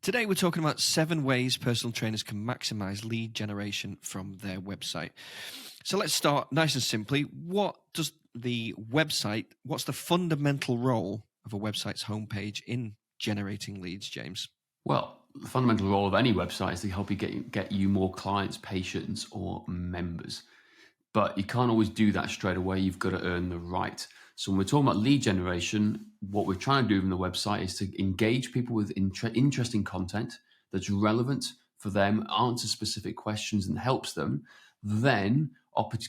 Today, we're talking about 7 ways personal trainers can maximize lead generation from their website. So let's start nice and simply. What's the fundamental role of a website's homepage in generating leads, James? Well, the fundamental role of any website is to help you get you more clients, patients, or members. But you can't always do that straight away. You've got to earn the right. So when we're talking about lead generation, what we're trying to do from the website is to engage people with interesting content that's relevant for them, answer specific questions and helps them. Then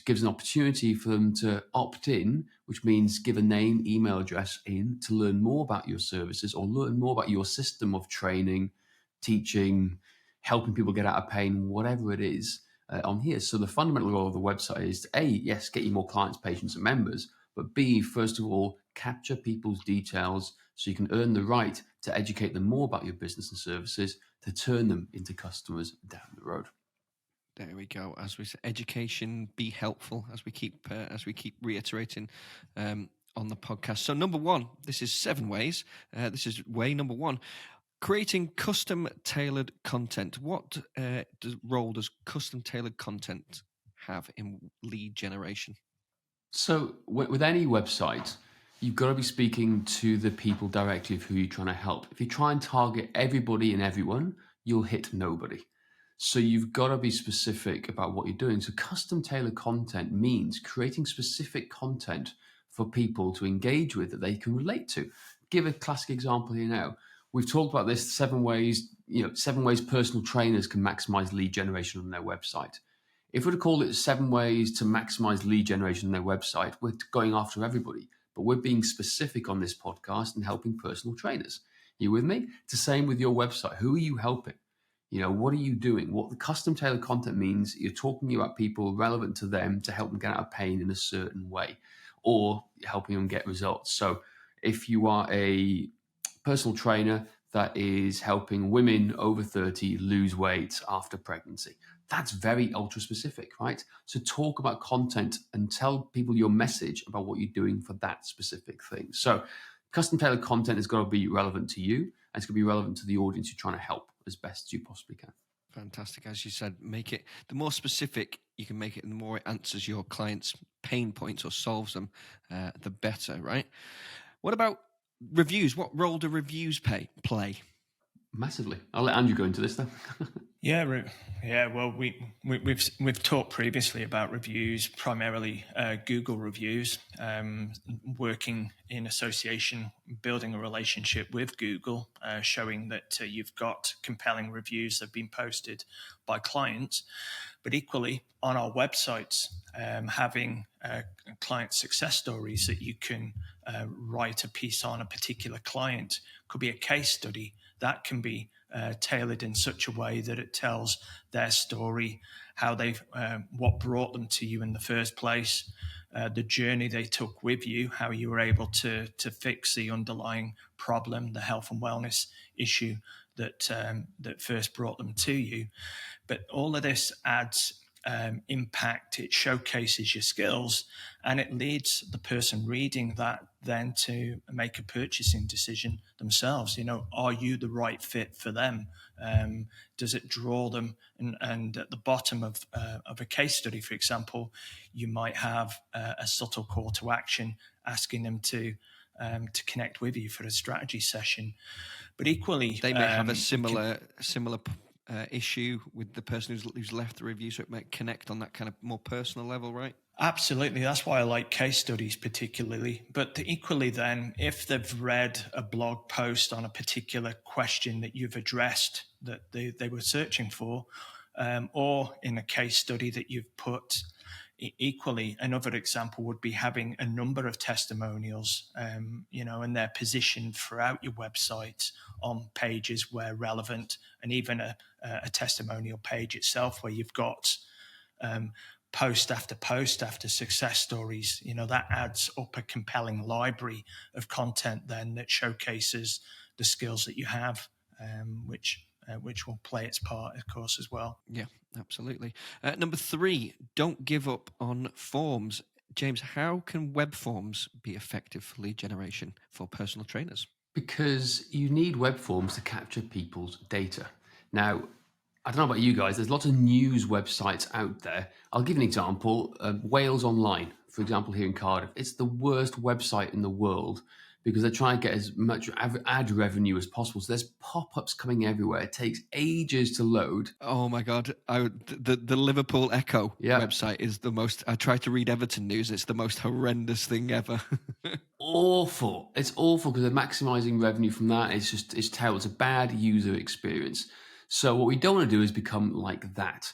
gives an opportunity for them to opt in, which means give a name, email address in to learn more about your services or learn more about your system of training, teaching, helping people get out of pain, whatever it is on here. So the fundamental role of the website is to, A, yes, get you more clients, patients, and members, but B, first of all, capture people's details so you can earn the right to educate them more about your business and services to turn them into customers down the road. There we go. As we say, education, be helpful, as we keep reiterating on the podcast. So number 1, this is 7 ways. This is way number 1. Creating custom tailored content. What role does custom tailored content have in lead generation? So with any website, you've got to be speaking to the people directly of who you're trying to help. If you try and target everybody and everyone, you'll hit nobody. So you've got to be specific about what you're doing. So custom tailored content means creating specific content for people to engage with that they can relate to. Give a classic example here now. We've talked about this 7 ways, 7 ways personal trainers can maximize lead generation on their website. If we'd call it 7 ways to maximize lead generation on their website, we're going after everybody. But we're being specific on this podcast and helping personal trainers. You with me? It's the same with your website. Who are you helping? What are you doing? What the custom tailored content means, you're talking about people relevant to them to help them get out of pain in a certain way or helping them get results. So if you are a personal trainer that is helping women over 30 lose weight after pregnancy, that's very ultra specific, right? So talk about content and tell people your message about what you're doing for that specific thing. So custom tailored content has got to be relevant to you and it's going to be relevant to the audience you're trying to help as best as you possibly can. Fantastic. As you said, make it the more specific you can make it, the more it answers your client's pain points or solves them, the better, right? What about reviews? What role do reviews play? Massively. I'll let Andrew go into this then. Yeah. Well, we've talked previously about reviews, primarily Google reviews, working in association, building a relationship with Google, showing that you've got compelling reviews that have been posted by clients. But equally, on our websites, having client success stories that you can write a piece on a particular client, could be a case study that can be tailored in such a way that it tells their story, how what brought them to you in the first place, the journey they took with you, how you were able to fix the underlying problem, the health and wellness issue that first brought them to you. But all of this adds impact. It showcases your skills, and it leads the person reading that then to make a purchasing decision themselves. Are you the right fit for them? Does it draw them? And at the bottom of a case study, for example, you might have a subtle call to action asking them to connect with you for a strategy session. But equally, they may have a similar issue with the person who's left the review, so it might connect on that kind of more personal level, right? Absolutely. That's why I like case studies particularly. But equally then, if they've read a blog post on a particular question that you've addressed that they were searching for, or in a case study that you've put, equally, another example would be having a number of testimonials, and they're positioned throughout your website on pages where relevant, and even a testimonial page itself where you've got post after success stories. That adds up a compelling library of content then that showcases the skills that you have, which will play its part, of course, as well. Yeah, absolutely. Number 3, don't give up on forms. James, how can web forms be effective for lead generation for personal trainers? Because you need web forms to capture people's data. Now, I don't know about you guys, there's lots of news websites out there. I'll give you an example. Wales Online, for example, here in Cardiff. It's the worst website in the world because they're trying to get as much ad revenue as possible. So there's pop-ups coming everywhere. It takes ages to load. Oh my God. The Liverpool Echo Yeah. website is the most, I try to read Everton news. It's the most horrendous thing ever. Awful. It's awful because they're maximizing revenue from that. It's terrible. It's a bad user experience. So what we don't want to do is become like that.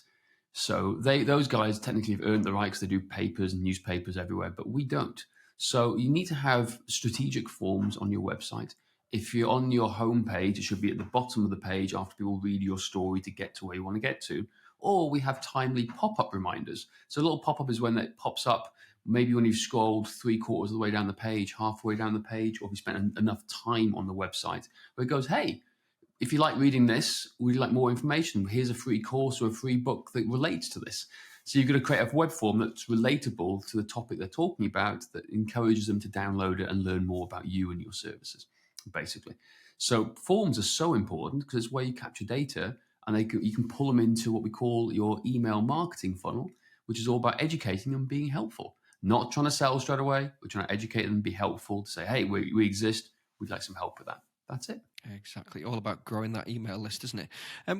So those guys technically have earned the right because they do papers and newspapers everywhere, but we don't. So you need to have strategic forms on your website. If you're on your homepage, it should be at the bottom of the page after people read your story to get to where you want to get to. Or we have timely pop-up reminders. So a little pop-up is when it pops up, maybe when you've scrolled 3/4 of the way down the page, halfway down the page, or if you spent enough time on the website, where it goes, hey, if you like reading this, would you like more information? Here's a free course or a free book that relates to this. So you're going to create a web form that's relatable to the topic they're talking about, that encourages them to download it and learn more about you and your services, basically. So forms are so important because it's where you capture data, and you can pull them into what we call your email marketing funnel, which is all about educating them, being helpful. Not trying to sell straight away. We're trying to educate them, be helpful, to say, hey, we exist. We'd like some help with that. That's it. Exactly. All about growing that email list, isn't it?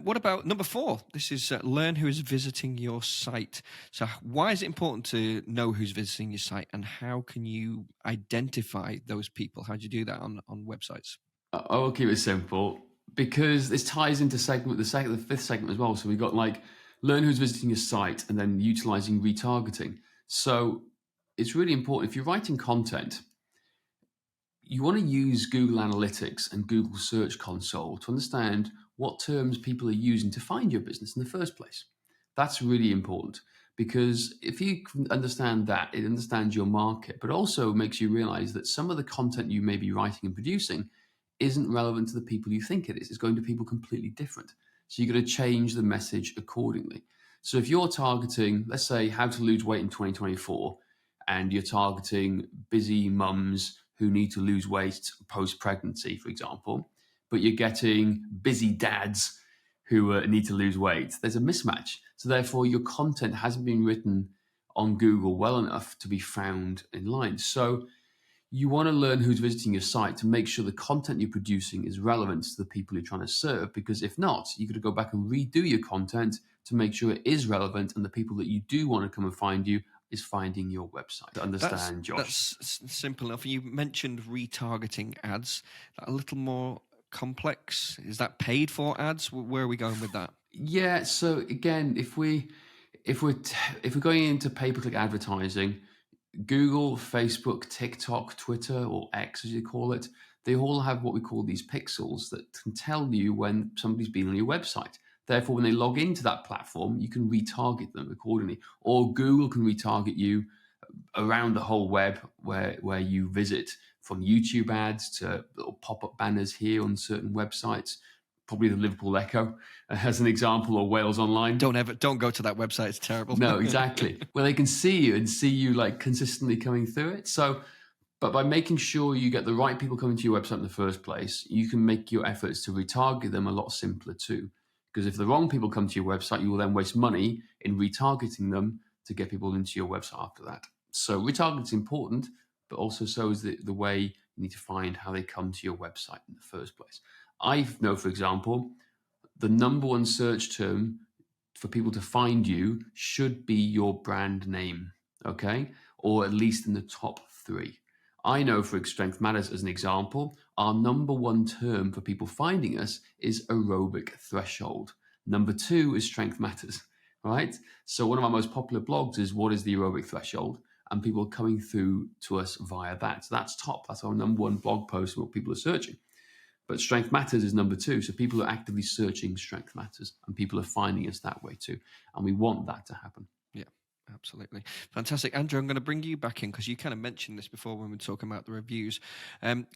What about number 4? This is learn who is visiting your site. So why is it important to know who's visiting your site, and how can you identify those people? How do you do that on websites? I'll keep it simple because this ties into the fifth segment as well. So we've got like learn who's visiting your site and then utilizing retargeting. So it's really important if you're writing content, you want to use Google Analytics and Google Search Console to understand what terms people are using to find your business in the first place. That's really important because if you can understand that, it understands your market, but also makes you realize that some of the content you may be writing and producing isn't relevant to the people you think it is. It's going to people completely different. So you've got to change the message accordingly. So if you're targeting, let's say, how to lose weight in 2024, and you're targeting busy mums who need to lose weight post-pregnancy, for example, but you're getting busy dads who need to lose weight, there's a mismatch. So therefore, your content hasn't been written on Google well enough to be found in line. So you want to learn who's visiting your site to make sure the content you're producing is relevant to the people you're trying to serve, because if not, you've got to go back and redo your content to make sure it is relevant and the people that you do want to come and find you is finding your website. To understand, Josh. That's simple enough. You mentioned retargeting ads. A little more complex. Is that paid for ads? Where are we going with that? Yeah. So again, if we're going into pay-per-click advertising, Google, Facebook, TikTok, Twitter, or X as you call it, they all have what we call these pixels that can tell you when somebody's been on your website. Therefore, when they log into that platform, you can retarget them accordingly. Or Google can retarget you around the whole web where you visit, from YouTube ads to little pop-up banners here on certain websites. Probably the Liverpool Echo as an example, or Wales Online. Don't go to that website. It's terrible. No, exactly. Well, they can see you and see you like consistently coming through it. So, but by making sure you get the right people coming to your website in the first place, you can make your efforts to retarget them a lot simpler too. Because if the wrong people come to your website, you will then waste money in retargeting them to get people into your website after that. So retargeting is important, but also so is the way you need to find how they come to your website in the first place. I know, for example, the number one search term for people to find you should be your brand name, okay? Or at least in the top 3. I know for Strength Matters, as an example, our number one term for people finding us is aerobic threshold. Number 2 is Strength Matters, right? So one of our most popular blogs is what is the aerobic threshold? And people are coming through to us via that. So that's top. That's our number one blog post, what people are searching. But Strength Matters is number 2. So people are actively searching Strength Matters, and people are finding us that way too. And we want that to happen. Yeah, absolutely. Fantastic. Andrew, I'm going to bring you back in because you kind of mentioned this before when we were talking about the reviews.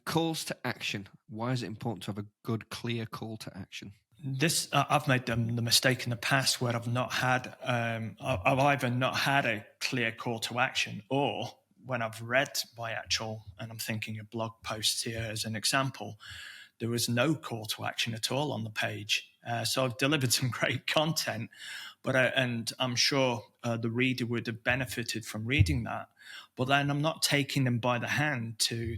Calls to action. Why is it important to have a good, clear call to action? This I've made the mistake in the past where I've either not had a clear call to action, or when I've read my actual, and I'm thinking of blog posts here as an example, there was no call to action at all on the page. So I've delivered some great content, and I'm sure the reader would have benefited from reading that. But then I'm not taking them by the hand to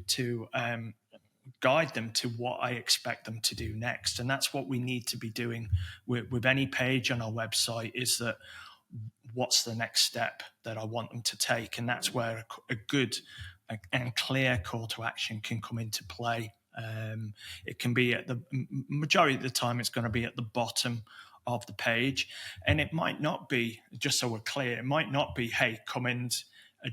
guide them to what I expect them to do next. And that's what we need to be doing with any page on our website, is that what's the next step that I want them to take? And that's where a good and clear call to action can come into play. It can be at the majority of the time, it's going to be at the bottom of the page. And it might not be, just so we're clear, it might not be, hey, come and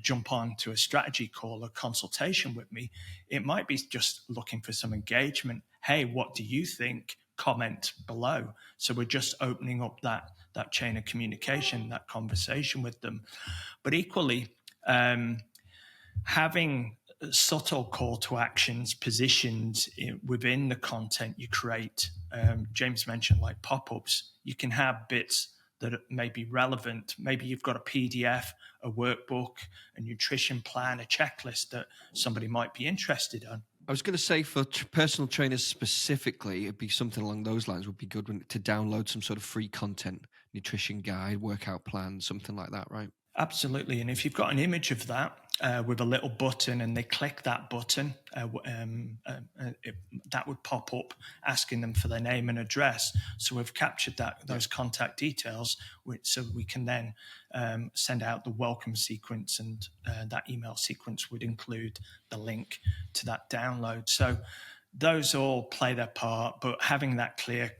jump on to a strategy call or consultation with me. It might be just looking for some engagement. Hey, what do you think? Comment below. So we're just opening up that chain of communication, that conversation with them. But equally, having subtle call to actions positioned within the content you create. James mentioned like pop-ups. You can have bits that may be relevant. Maybe you've got a PDF, a workbook, a nutrition plan, a checklist that somebody might be interested in. I was going to say for personal trainers specifically, it'd be something along those lines would be good to download some sort of free content, nutrition guide, workout plan, something like that, right? Absolutely. And if you've got an image of that with a little button and they click that button, that would pop up asking them for their name and address. So we've captured those contact details, so we can then send out the welcome sequence, and that email sequence would include the link to that download. So those all play their part, but having that clear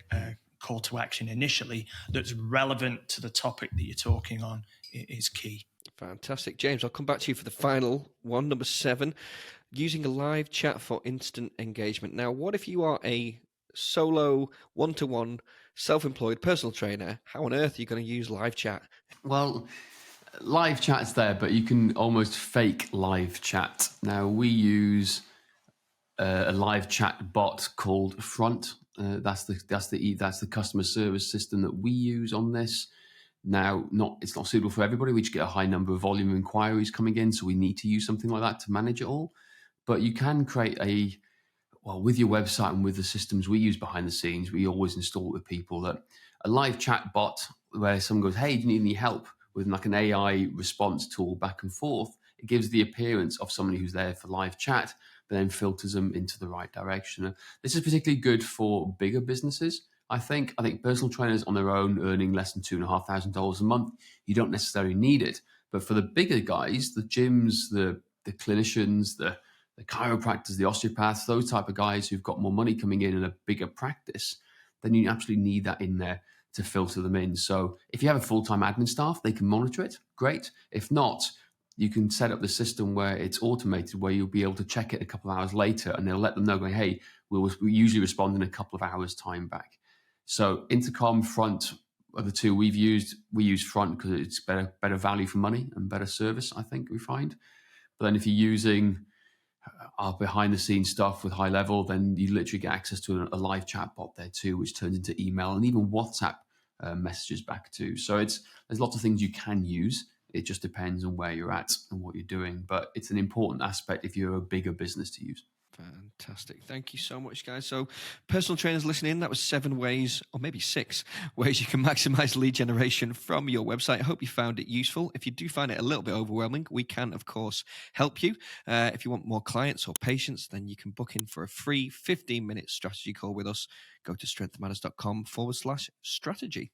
call to action initially that's relevant to the topic that you're talking on is key. Fantastic. James, I'll come back to you for the final one, number 7, using a live chat for instant engagement. Now, what if you are a solo, one-to-one, self-employed personal trainer? How on earth are you going to use live chat? Well, live chat's there, but you can almost fake live chat. Now, we use a live chat bot called Front. That's the customer service system that we use on this. Now, it's not suitable for everybody. We just get a high number of volume of inquiries coming in, so we need to use something like that to manage it all. But you can create with your website and with the systems we use behind the scenes, we always install it with people, that a live chat bot where someone goes, hey, do you need any help, with like an AI response tool back and forth. It gives the appearance of somebody who's there for live chat, but then filters them into the right direction. This is particularly good for bigger businesses. I think personal trainers on their own earning less than $2,500 a month, you don't necessarily need it. But for the bigger guys, the gyms, the clinicians, the chiropractors, the osteopaths, those type of guys who've got more money coming in and a bigger practice, then you absolutely need that in there to filter them in. So if you have a full-time admin staff, they can monitor it. Great. If not, you can set up the system where it's automated, where you'll be able to check it a couple of hours later, and they'll let them know, going, hey, we usually respond in a couple of hours time back. So Intercom, Front are the two we've used. We use Front because it's better value for money and better service, I think we find. But then if you're using our behind the scenes stuff with high level, then you literally get access to a live chat bot there too, which turns into email and even WhatsApp messages back too. So there's lots of things you can use. It just depends on where you're at and what you're doing. But it's an important aspect if you're a bigger business to use. Fantastic. Thank you so much, guys. So personal trainers listening, that was 7 ways, or maybe 6 ways you can maximize lead generation from your website. I hope you found it useful. If you do find it a little bit overwhelming, we can, of course, help you. If you want more clients or patients, then you can book in for a free 15-minute strategy call with us. Go to strengthmatters.com/strategy.